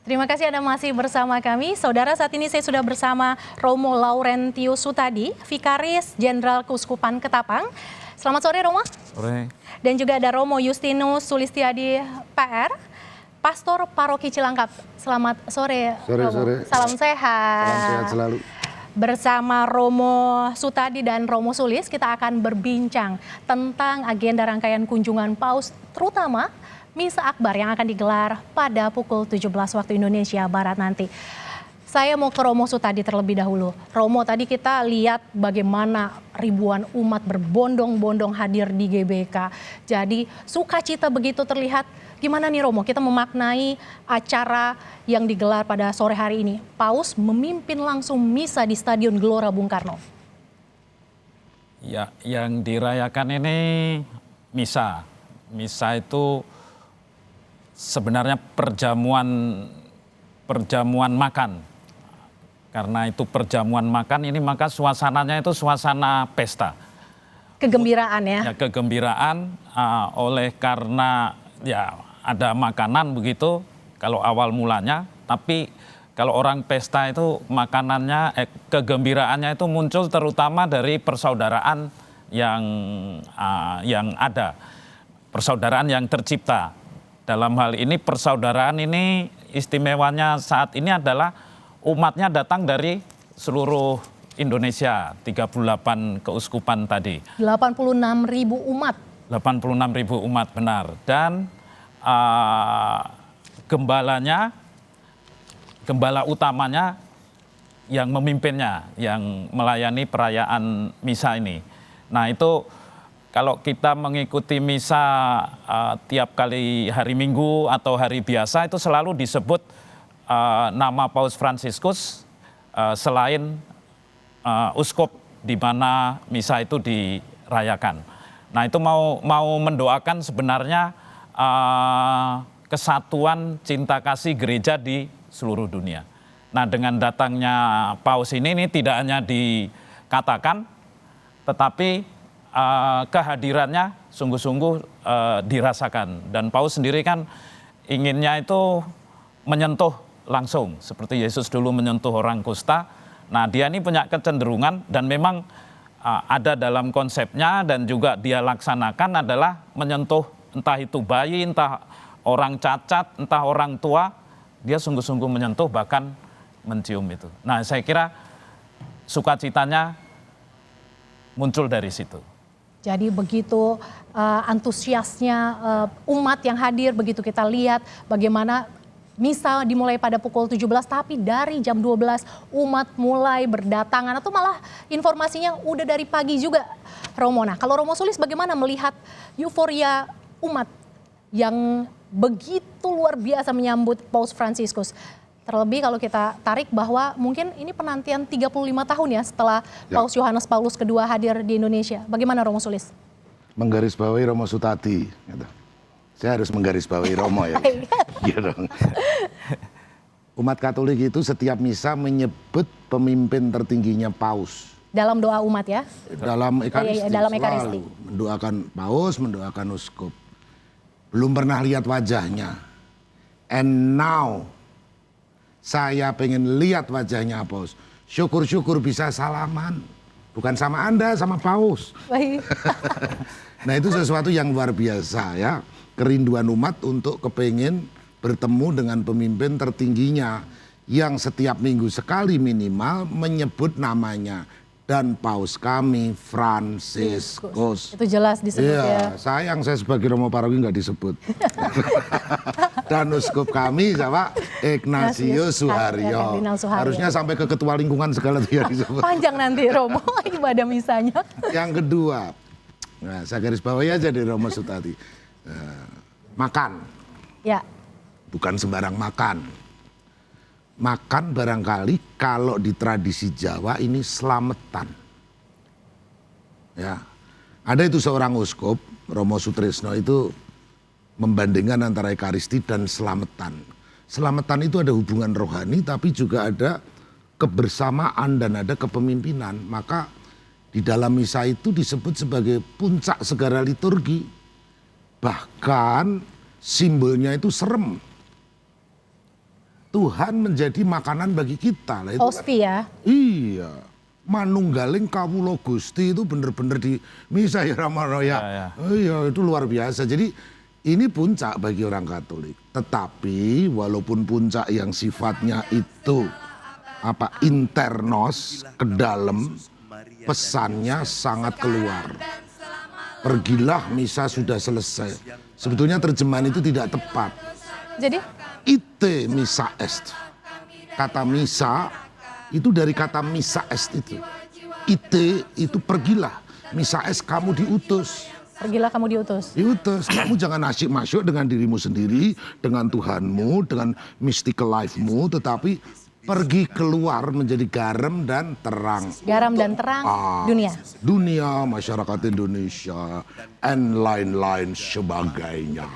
Terima kasih Anda masih bersama kami. Saudara, saat ini saya sudah bersama Romo Laurentius Sutadi, Vikaris Jenderal Keuskupan Ketapang. Selamat sore Romo. Sore. Dan juga ada Romo Justinus Sulistiadi PR, Pastor Paroki Cilangkap. Selamat sore Romo. Sore. Salam sehat. Salam sehat selalu. Bersama Romo Sutadi dan Romo Sulis, kita akan berbincang tentang agenda rangkaian kunjungan Paus, terutama Misa Akbar yang akan digelar pada pukul 17 waktu Indonesia Barat nanti. Saya mau ke Romo Sutadi terlebih dahulu. Romo, tadi kita lihat bagaimana ribuan umat berbondong-bondong hadir di GBK. Jadi sukacita begitu terlihat. Gimana nih Romo, kita memaknai acara yang digelar pada sore hari ini. Paus memimpin langsung misa di Stadion Gelora Bung Karno. Ya, yang dirayakan ini misa. Misa itu sebenarnya perjamuan makan. Karena itu perjamuan makan ini, maka suasananya itu suasana pesta. Kegembiraan ya? Ya, kegembiraan oleh karena ya ada makanan begitu kalau awal mulanya, tapi kalau orang pesta itu makanannya, kegembiraannya itu muncul terutama dari persaudaraan yang ada, persaudaraan yang tercipta. Dalam hal ini persaudaraan ini istimewanya saat ini adalah umatnya datang dari seluruh Indonesia, 38 keuskupan tadi. 86.000 umat. 86.000 umat, benar. Dan gembala utamanya yang memimpinnya, yang melayani perayaan misa ini. Nah itu kalau kita mengikuti misa tiap kali hari Minggu atau hari biasa itu selalu disebut nama Paus Fransiskus selain uskup di mana misa itu dirayakan. Nah itu mau mendoakan sebenarnya kesatuan cinta kasih gereja di seluruh dunia. Nah dengan datangnya Paus ini tidak hanya dikatakan, tetapi kehadirannya sungguh-sungguh dirasakan. Dan Paus sendiri kan inginnya itu menyentuh langsung, seperti Yesus dulu menyentuh orang kusta. Nah dia ini punya kecenderungan dan memang ada dalam konsepnya dan juga dia laksanakan adalah menyentuh entah itu bayi, entah orang cacat, entah orang tua, dia sungguh-sungguh menyentuh bahkan mencium itu. Nah saya kira sukacitanya muncul dari situ. Jadi begitu antusiasnya umat yang hadir, begitu kita lihat bagaimana misa dimulai pada pukul 17, tapi dari jam 12 umat mulai berdatangan atau malah informasinya udah dari pagi juga, Romo. Nah kalau Romo Sulis bagaimana melihat euforia umat yang begitu luar biasa menyambut Paus Fransiskus? Terlebih kalau kita tarik bahwa mungkin ini penantian 35 tahun ya setelah Paus Yohanes Paulus II hadir di Indonesia. Bagaimana Romo Sulis? Menggarisbawahi Romo Sutadi. Gitu. Saya harus menggarisbawahi Romo ya. Gitu dong. Umat Katolik itu setiap misa menyebut pemimpin tertingginya Paus. Dalam doa umat ya? Dalam Ekaristi. Dalam Ekaristi. Mendoakan Paus, mendoakan uskup. Belum pernah lihat wajahnya. And now saya pengen lihat wajahnya Paus. Syukur-syukur bisa salaman. Bukan sama Anda, sama Paus. Nah itu sesuatu yang luar biasa ya. Kerinduan umat untuk kepengen bertemu dengan pemimpin tertingginya. Yang setiap minggu sekali minimal menyebut namanya. Dan Paus kami Fransiskus. Itu jelas disebut ya. Sayang saya sebagai Romo Paroki nggak disebut. Dan uskup kami sama Ignatius Suharyo. Harusnya sampai ke ketua lingkungan segala dia disebut. Panjang nanti Romo ibadah misanya. Yang kedua, nah, saya garis bawahi aja di Romo Sutadi. Makan. Ya. Bukan sembarang makan. Makan barangkali kalau di tradisi Jawa ini slametan. Ya. Ada itu seorang uskup, Romo Sutrisno itu membandingkan antara Ekaristi dan slametan. Slametan itu ada hubungan rohani tapi juga ada kebersamaan dan ada kepemimpinan. Maka di dalam misa itu disebut sebagai puncak segala liturgi. Bahkan simbolnya itu serem. Tuhan menjadi makanan bagi kita. Lah, itu Hosti ya. iya. Manunggaling kawula Gusti itu bener-bener di misa ya Ramanoya. Ya. Iya, itu luar biasa. Jadi ini puncak bagi orang Katolik. Tetapi walaupun puncak yang sifatnya itu internos ke dalam, pesannya sangat keluar. Pergilah, misa sudah selesai. Sebetulnya terjemahan itu tidak tepat. Jadi Ite misa est. Kata misa itu dari kata misa est itu. Ite itu pergilah. Misa est kamu diutus. pergilah kamu diutus. Diutus. Kamu jangan asyik masuk dengan dirimu sendiri, dengan Tuhanmu, dengan mystical life-mu, tetapi pergi keluar menjadi garam dan terang. Garam dan terang dunia. Dunia, masyarakat Indonesia, and lain-lain sebagainya.